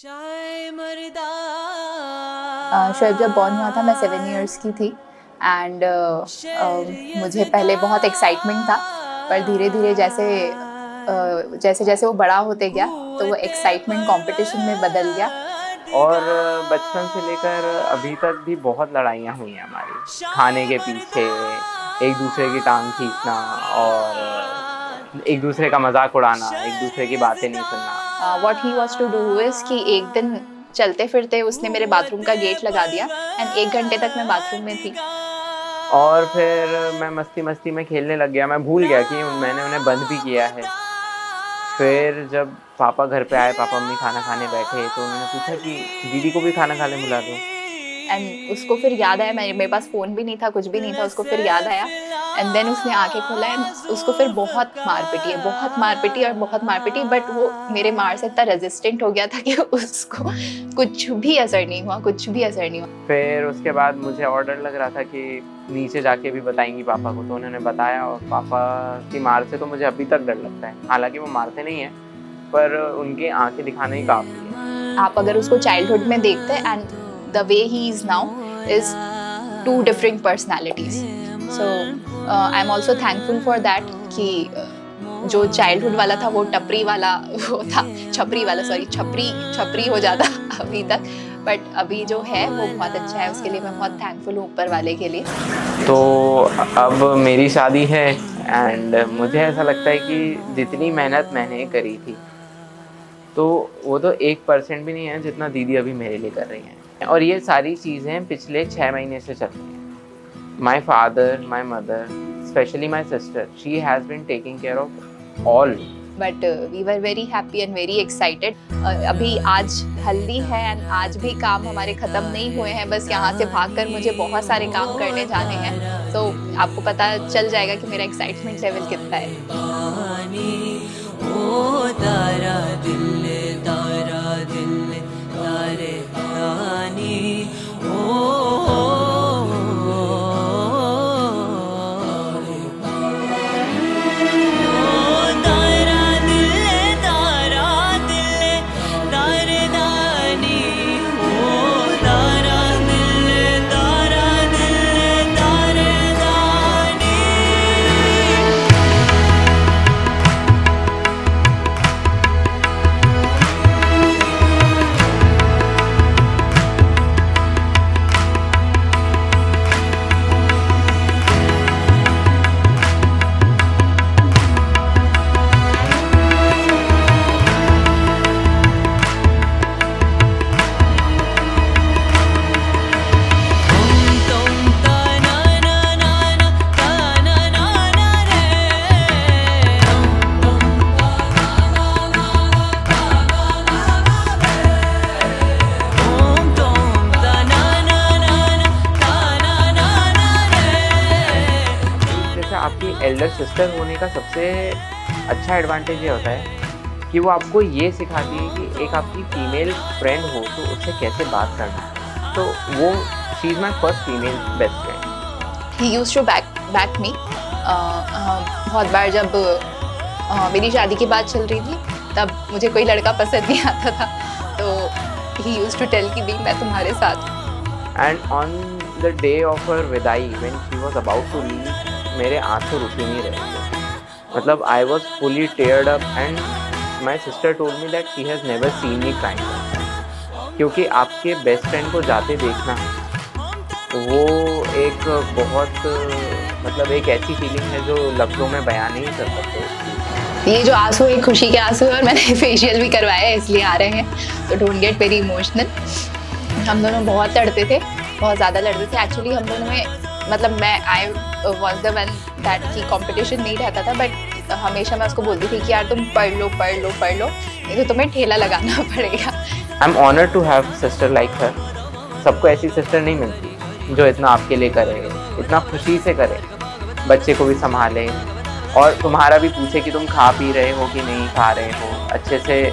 शोएब जब बॉर्न हुआ था मैं 7 इयर्स की थी एंड मुझे पहले बहुत एक्साइटमेंट था, पर धीरे धीरे जैसे जैसे वो बड़ा होते गया तो वो एक्साइटमेंट कंपटीशन में बदल गया। और बचपन से लेकर अभी तक भी बहुत लड़ाइयाँ हुई हैं हमारी, खाने के पीछे एक दूसरे की टांग खींचना और एक दूसरे का मजाक उड़ाना, एक दूसरे की बातें नहीं सुनना। What he was to do is कि एक दिन चलते फिरते उसने मेरे बाथरूम का गेट लगा दिया एंड 1 घंटे तक मैं बाथरूम में थी। और फिर मैं मस्ती मस्ती में खेलने लग गया, मैं भूल गया कि मैंने उन्हें बंद भी किया है। फिर जब पापा घर पे आए, पापा मम्मी खाना खाने बैठे तो उन्होंने पूछा कि दीदी को भी खाना खाने बुला दो। एंड उसको फिर याद आया, मेरे पास फ़ोन भी नहीं था, कुछ भी नहीं था, उसको फिर याद आया एंड देन उसने आंखें खोला एंड उसको फिर बहुत मार पिटी, बट वो मेरे मार से इतना रेजिस्टेंट हो गया था कि उसको कुछ भी असर नहीं हुआ। फिर उसके बाद मुझे और डर लग रहा था कि नीचे जाके भी बताएंगी पापा को, तो उन्होंने बताया और पापा की मार से तो मुझे अभी तक डर लगता है। हालांकि वो मारते नहीं हैं, पर उनकी आंखें दिखाना ही काफ़ी है। आप अगर उसको चाइल्डहुड में देखते हैं and the way he is now is 2 different personalities. So I'm also thankful for that कि जो चाइल्डहुड वाला था वो छपरी हो जाता अभी तक, बट अभी जो है वो बहुत अच्छा है। उसके लिए मैं बहुत थैंकफुल हूँ ऊपर वाले के लिए। तो अब मेरी शादी है एंड मुझे ऐसा लगता है कि जितनी मेहनत मैंने करी थी तो वो तो 1% भी नहीं है जितना दीदी अभी मेरे लिए कर रही हैं। और ये सारी चीज़ें पिछले 6 महीने से चल रही हैं। My father, my mother, specially my sister, she has been taking care of all. But we were very happy and very excited. अभी आज हल्दी है एंड आज भी काम हमारे ख़त्म नहीं हुए हैं, बस यहाँ से भागकर मुझे बहुत सारे काम करने जाने हैं। तो आपको पता चल जाएगा कि मेरा एक्साइटमेंट लेवल कितना है। आपकी एल्डर सिस्टर होने का सबसे अच्छा एडवांटेज ये होता है कि वो आपको ये सिखाती है कि एक आपकी फीमेल फ्रेंड हो तो उससे कैसे बात करना है। तो वो she is my first female best friend. He used to back me. बहुत बार जब मेरी शादी की बात चल रही थी तब मुझे कोई लड़का पसंद नहीं आता था, तो ही यूज्ड टू टेल कि भी मैं तुम्हारे साथ। And on the day of her विदाई when she was about to leave, मेरे आंसू रुक ही नहीं रहे थे। मतलब I was fully teared up and my sister told me that she has never seen me crying. क्योंकि आपके बेस्ट फ्रेंड को जाते देखना वो एक बहुत मतलब एक ऐसी फीलिंग है जो लफ्ज़ों में बयान नहीं कर सकते। ये जो आंसू एक खुशी के आंसू है और मैंने फेशियल भी करवाया है इसलिए आ रहे हैं, तो डोंट गेट वेरी इमोशनल। हम दोनों बहुत लड़ते थे, बहुत ज़्यादा लड़ते थे। एक्चुअली हम दोनों में मतलब I was the one that की कॉम्पिटिशन नहीं रहता था, बट हमेशा मैं उसको बोलती थी कि यार तुम पढ़ लो नहीं तो तुम्हें ठेला लगाना पड़ेगा। I am honoured to have sister like her. सबको ऐसी सिस्टर नहीं मिलती जो इतना आपके लिए करे, इतना खुशी से करे, बच्चे को भी संभाले और तुम्हारा भी पूछे कि तुम खा पी रहे हो कि नहीं खा रहे हो, अच्छे से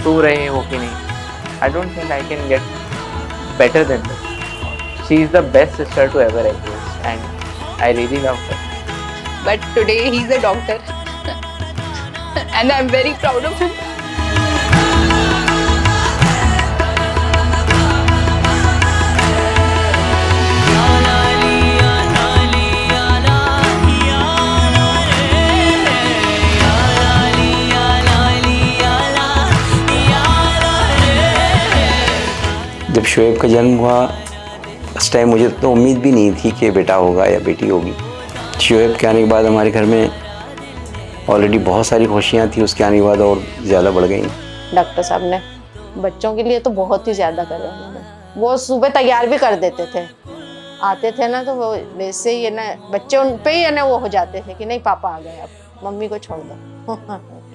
सो रहे हो कि नहीं। I don't think I can get better than this. She is the best sister to ever exist and I really love her. But today he's a doctor and I'm very proud of him. जब शोएब का जन्म हुआ उस time मुझे तो उम्मीद भी नहीं थी कि बेटा होगा या बेटी होगी। शोएब के आने के बाद हमारे घर में ऑलरेडी बहुत सारी खुशियाँ थी, उसके आने के बाद और ज़्यादा बढ़ गई। डॉक्टर साहब ने बच्चों के लिए तो बहुत ही ज़्यादा करे उन्होंने। वो सुबह तैयार भी कर देते थे, आते थे ना तो वो वैसे ही ना बच्चे उन पे ही ना वो हो जाते थे कि नहीं पापा आ गए, अब मम्मी को छोड़ दो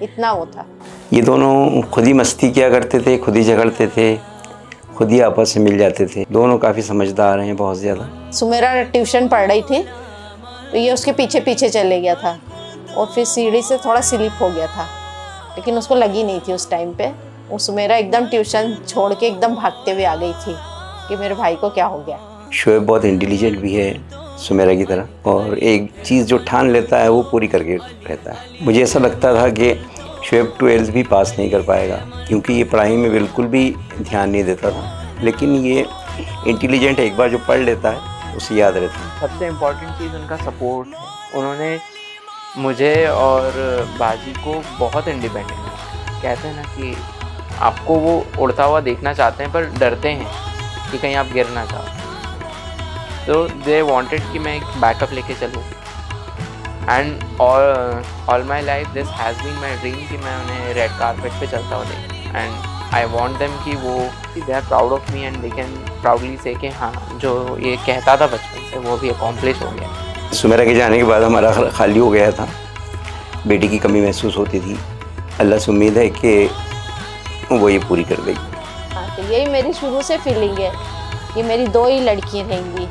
इतना वो था। ये दोनों खुद ही मस्ती किया करते थे, खुद ही झगड़ते थे, खुद ही आपस में मिल जाते थे। दोनों काफ़ी समझदार हैं, बहुत ज़्यादा। सुमेरा ट्यूशन पढ़ रही थी तो ये उसके पीछे पीछे चले गया था और फिर सीढ़ी से थोड़ा स्लिप हो गया था, लेकिन उसको लगी नहीं थी उस टाइम पे। वो सुमेरा एकदम ट्यूशन छोड़ के एकदम भागते हुए आ गई थी कि मेरे भाई को क्या हो गया। शोएब बहुत इंटेलिजेंट भी है सुमेरा की तरह, और एक चीज़ जो ठान लेता है वो पूरी करके रहता है। मुझे ऐसा लगता था कि शोएब 12th भी पास नहीं कर पाएगा क्योंकि ये पढ़ाई में बिल्कुल भी ध्यान नहीं देता था, लेकिन ये इंटेलिजेंट है, एक बार जो पढ़ लेता है उसे याद रहता है। सबसे इम्पोर्टेंट चीज़ उनका सपोर्ट है। उन्होंने मुझे और बाजी को बहुत इंडिपेंडेंट, कहते हैं ना कि आपको वो उड़ता हुआ देखना चाहते हैं पर डरते हैं कि कहीं आप गिर ना जाओ, तो दे वांटेड कि मैं एक बैकअप लेके चलूँ। And all my life this has been my dream कि मैं उन्हें रेड कारपेट पे चलता हुआ देखूँ। एंड आई वॉन्ट देम कि वो they are proud of me and they can proudly say कि हाँ जो ये कहता था बचपन से वो भी अकॉम्प्लिश हो गया। सुमेरा के जाने के बाद हमारा खाली हो गया था, बेटी की कमी महसूस होती थी। अल्लाह से उम्मीद है कि वो ये पूरी कर गई। हाँ, तो यही मेरी शुरू से फीलिंग है कि मेरी 2 ही लड़कियाँ रहेंगी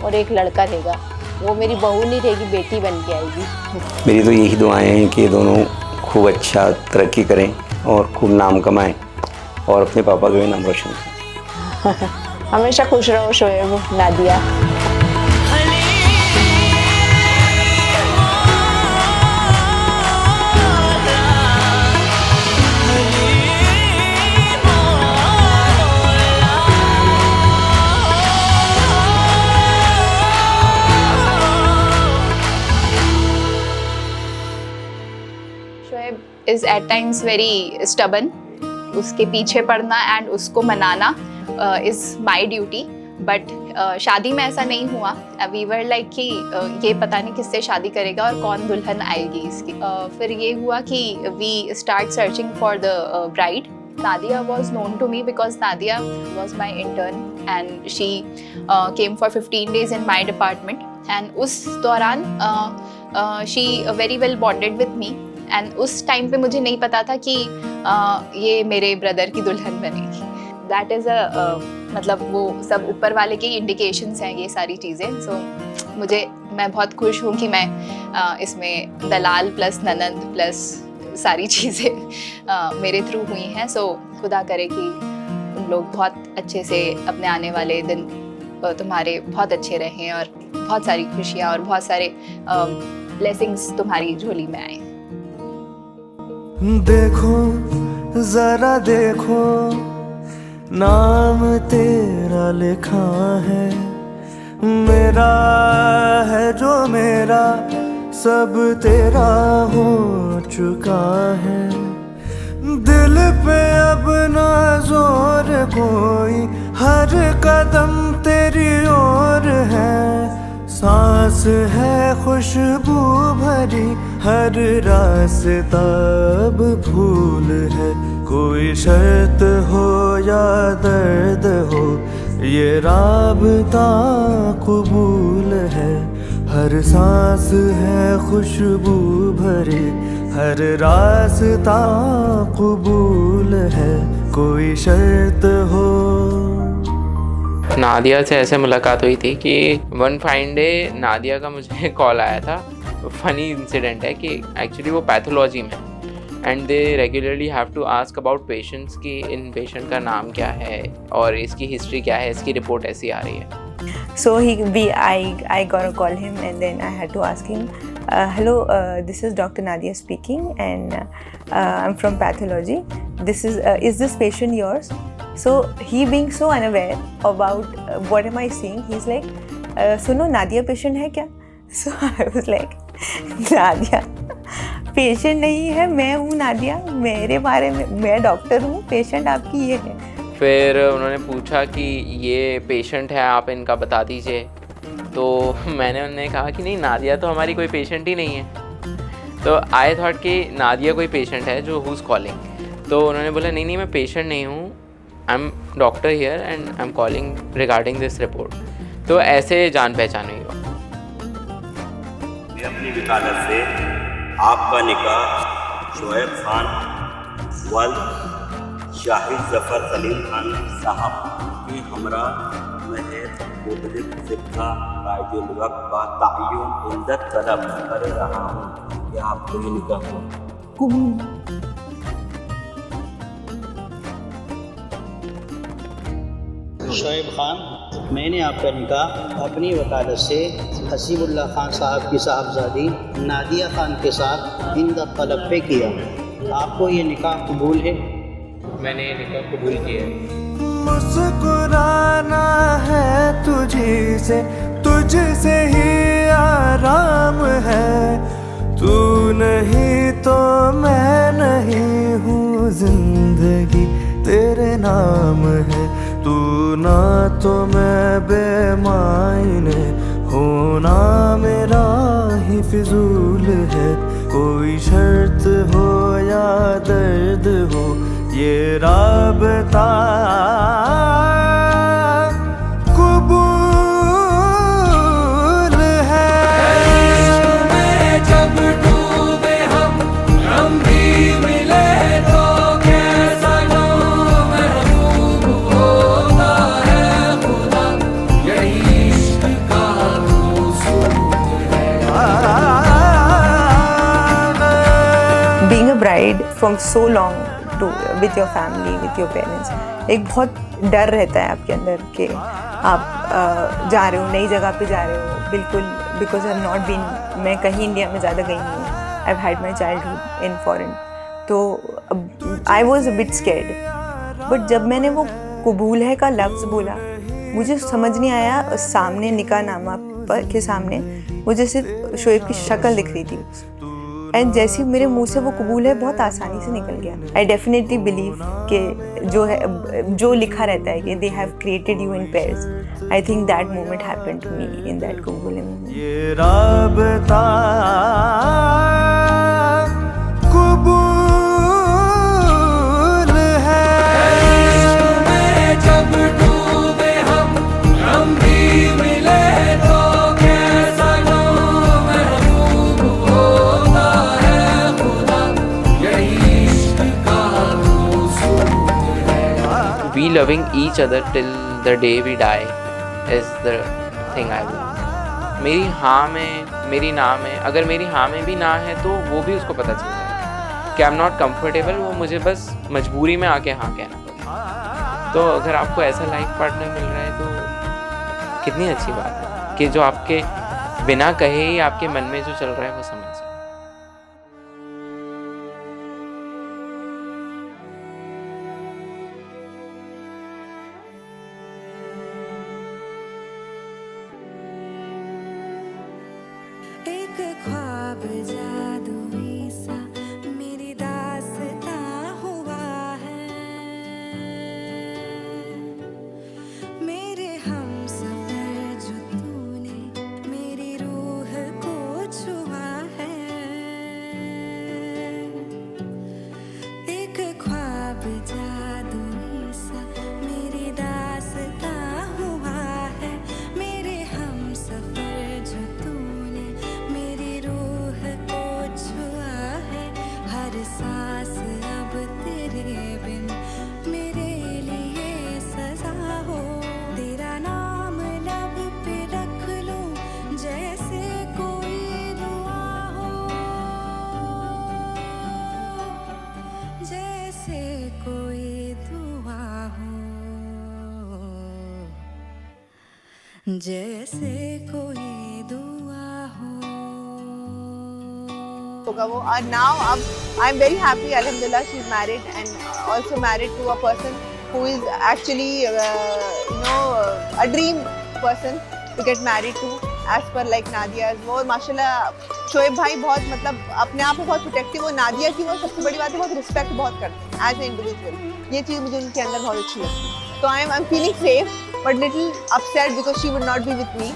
और एक लड़का रहेगा। वो मेरी बहू नहीं रहेगी, बेटी बन के आएगी। मेरी तो यही दुआएं हैं कि दोनों खूब अच्छा तरक्की करें और खूब नाम कमाएं और अपने पापा का भी नाम रोशन करें। हमेशा खुश रहो Shoaib, Nadia. Shoaib is at times very stubborn. उसके पीछे पड़ना एंड उसको मनाना इज़ माई ड्यूटी, बट शादी में ऐसा नहीं हुआ। वी वर लाइक कि ये पता नहीं किससे शादी करेगा और कौन दुल्हन आएगी इसकी। फिर ये हुआ कि we start searching for the bride. Nadia was known to me because Nadia was my intern and she came for 15 days in my department, and उस दौरान she very well bonded with me, and उस time पे मुझे नहीं पता था कि ये मेरे ब्रदर की दुल्हन बनेगी। दैट इज़ मतलब वो सब ऊपर वाले के इंडिकेशंस हैं ये सारी चीज़ें। मैं बहुत खुश हूँ कि मैं इसमें दलाल प्लस ननंद प्लस सारी चीज़ें मेरे थ्रू हुई हैं। सो खुदा करे कि तुम लोग बहुत अच्छे से अपने आने वाले दिन तुम्हारे बहुत अच्छे रहें और बहुत सारी खुशियाँ और बहुत सारे ब्लेसिंग्स तुम्हारी झोली में आए। देखो जरा देखो, नाम तेरा लिखा है, मेरा है जो मेरा सब तेरा हो चुका है। दिल पे अब ना जोर कोई, हर कदम तेरी ओर है। सांस है खुशबू भरी, हर रास्ता अब भूल है। कोई शर्त हो या दर्द हो, ये राबता कबूल है। हर सांस है खुशबू भरी, हर रास्ता कबूल है। कोई शर्त हो। नादिया से ऐसे मुलाकात हुई थी कि वन फाइन डे नादिया का मुझे कॉल आया था। फ़नी इंसिडेंट है कि एक्चुअली वो पैथोलॉजी में, and they regularly have to ask about patients कि इन पेशेंट का नाम क्या है और इसकी हिस्ट्री क्या है, इसकी रिपोर्ट ऐसी आ रही है। So I got to call him, and then I had to ask him, hello, this is Dr. Nadia speaking, and I'm from pathology. Is this patient yours? So he being so unaware about what am I seeing, he's like, सुनो Nadia patient है क्या? So I was like, Nadia patient नहीं है, मैं हूँ नादिया, मेरे बारे में, मैं डॉक्टर हूँ, पेशेंट आपकी ये है। फिर उन्होंने पूछा कि ये पेशेंट है, आप इनका बता दीजिए। तो मैंने उन्हें कहा कि नहीं, नादिया तो हमारी कोई पेशेंट ही नहीं है। तो आई थॉट कि नादिया कोई पेशेंट है जो हु इज़ कॉलिंग। तो उन्होंने बोला नहीं मैं पेशेंट नहीं हूँ, I am doctor here and I am calling regarding this report. तो ऐसे जान पहचान हुई। मैं अपनी वकालत से आपका निकाह शोएब खान वल शाहिद जफ़र सलीम खान साहब की हमरा महज मुबलिग सिक्का कायदे वक्त बा तायुन इज्जत तलब कर रहा हूँ कि आपको ये निकाह हो। शोएब खान, मैंने आपका निकाह अपनी वकालत से हसीबुल्लाह खान साहब की साहबजादी नादिया खान के साथ इज्जत तलब पे किया। आपको ये निकाह कबूल है? मैंने ये निकाह कबूल किया है। मुस्कुराना है तुझसे ही आराम है। तू नहीं तो मैं नहीं हूँ, जिंदगी तेरे नाम है। तू ना तो मैं बेमायने, होना मेरा ही फिजूल है। कोई शर्त हो या दर्द हो, ये राबता कबूल है। जब डूबे हम भी मिले तो कैसा महबूब होता है खुदा, यही इश्क का उसूल है। Being a bride from so long to with your family, with your parents, एक बहुत डर रहता है आपके अंदर कि आप जा रहे हो, नई जगह पे जा रहे हो बिल्कुल। Because I have not been, मैं कहीं इंडिया में ज़्यादा गई नहीं हूँ। I have had my childhood in foreign, तो I was a bit scared. But जब मैंने वो कबूल है का लफ्ज़ बोला, मुझे समझ नहीं आया। सामने निकाहनामा के सामने मुझे सिर्फ शोएब की शक्ल दिख रही थी, एंड जैसे मेरे मुंह से वो कबूल है बहुत आसानी से निकल गया। आई डेफिनेटली बिलीव कि जो लिखा रहता है कि they have created you in pairs, I think that moment happened to me in that कबूल मोमेंट। ये राबता कबूल है। जब डूबे हम भी मिले तो कैसा महबूब होता है खुदा, यही इश्क का उसूल है। We loving each other till the day we die is the thing I will. मेरी हाँ में मेरी ना में, अगर मेरी हाँ में भी ना है तो वो भी उसको पता चल जाएगा कि आई एम नॉट कम्फर्टेबल। वो मुझे बस मजबूरी में आके हाँ कहना पड़ेगा। तो अगर आपको ऐसा लाइफ पार्टनर मिल रहा है तो कितनी अच्छी बात है कि जो आपके बिना कहे ही आपके मन में जो चल रहा है वो समझ जाए। एक ख्वाब जादुई सा मेरी दास्तां हुआ है, मेरे हमसफर जो तूने मेरी रूह को छुआ है। एक ख्वाब जादुई सा मेरी दास्तां हुआ है, मेरे हमसफर जो तूने मेरी रूह को छुआ है। हर सांस अब तेरे बिन मेरे लिए सजा हो, तेरा नाम लब पे रख लूं जैसे कोई दुआ हो, जैसे कोई दुआ हो, जैसे कोई दुआ हो। होगा वो। और नाउ अब आई एम वेरी हैप्पी, अल्हम्दुलिल्लाह she is married and also married to a person who is actually a dream person to get married to. As per like Nadia. वो माशाल्लाह शोएब भाई बहुत मतलब अपने आप में बहुत प्रोटेक्टिव, वो नादिया की वो सबसे बड़ी बात है बहुत रिस्पेक्ट बहुत करते हैं एज ए इंडिविजुअल। ये चीज़ मुझे उनके अंदर बहुत अच्छी लगती है। तो I am feeling safe but little upset because she would not be with me.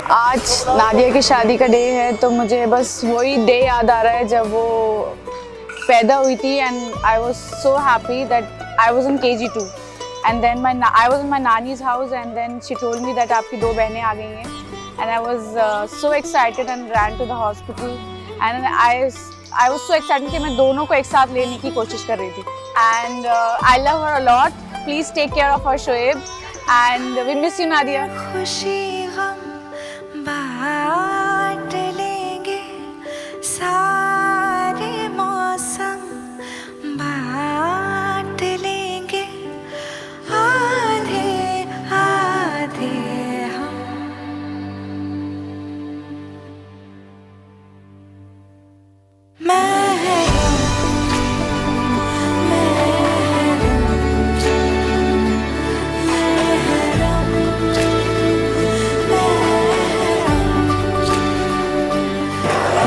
आज नादिया की शादी का डे है तो मुझे बस वही डे याद आ रहा है जब वो पैदा हुई थी and I was so happy that I was in KG2 and then I was in my नानीज house and then she told me that आपकी 2 बहनें आ गई हैं and I was so excited and ran to the hospital and I was so excited कि मैं दोनों को एक साथ लेने की कोशिश कर रही थी and I love her a lot. Please take care of her Shoaib and we miss you Nadia. खुशी गम बांट लेंगे, सारे मौसम बांट लेंगे, आधे आधे हम।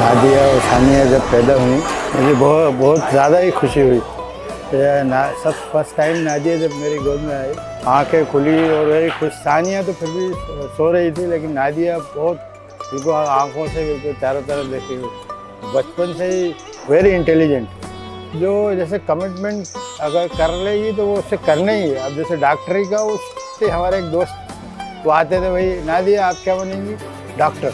नादिया और सानिया जब पैदा हुई मुझे बहुत ज़्यादा ही खुशी हुई। सब फर्स्ट टाइम नादिया जब मेरी गोद में आई आंखें खुली और वेरी खुश। सानिया तो फिर भी सो रही थी लेकिन नादिया बहुत बिल्कुल आंखों से बिल्कुल चारों तरफ देखी हुई। बचपन से ही वेरी इंटेलिजेंट, जो जैसे कमिटमेंट अगर कर लेगी तो वो उससे करना ही है। अब जैसे डॉक्टरी का उससे हमारे एक दोस्त वो आते थे, भाई नादिया आप क्या बनेंगी? डॉक्टर।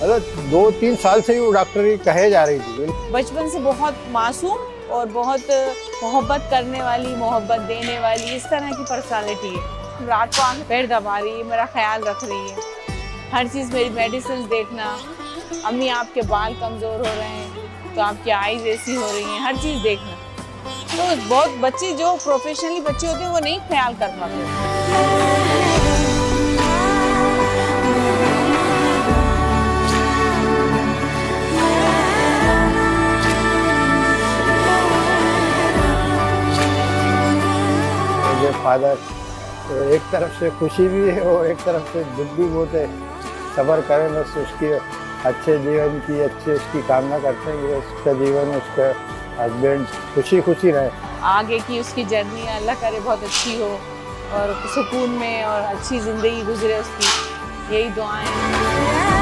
मतलब 2-3 साल से ही वो डॉक्टरी कहे जा रही थी। बचपन से बहुत मासूम और बहुत मोहब्बत करने वाली, मोहब्बत देने वाली, इस तरह की पर्सनालिटी है। रात को आंख पैर दबा रही है, मेरा ख्याल रख रही है, हर चीज़ मेरी मेडिसिन देखना, अम्मी आपके बाल कमज़ोर हो रहे हैं तो आपकी आईज ऐसी हो रही हैं, हर चीज़ देखना। तो बहुत बच्चे जो प्रोफेशनली बच्चे होते हैं वो नहीं ख्याल कर पाते। फादर तो एक तरफ से खुशी भी है और एक तरफ से दुख भी बहुत है। सब्र करें, बस उसकी अच्छे जीवन की अच्छी उसकी कामना करते हैं कि उसका जीवन उसका हस्बैंड खुशी खुशी रहे। आगे की उसकी जर्नी अल्लाह करे बहुत अच्छी हो और सुकून में और अच्छी ज़िंदगी गुजरे उसकी, यही दुआएं।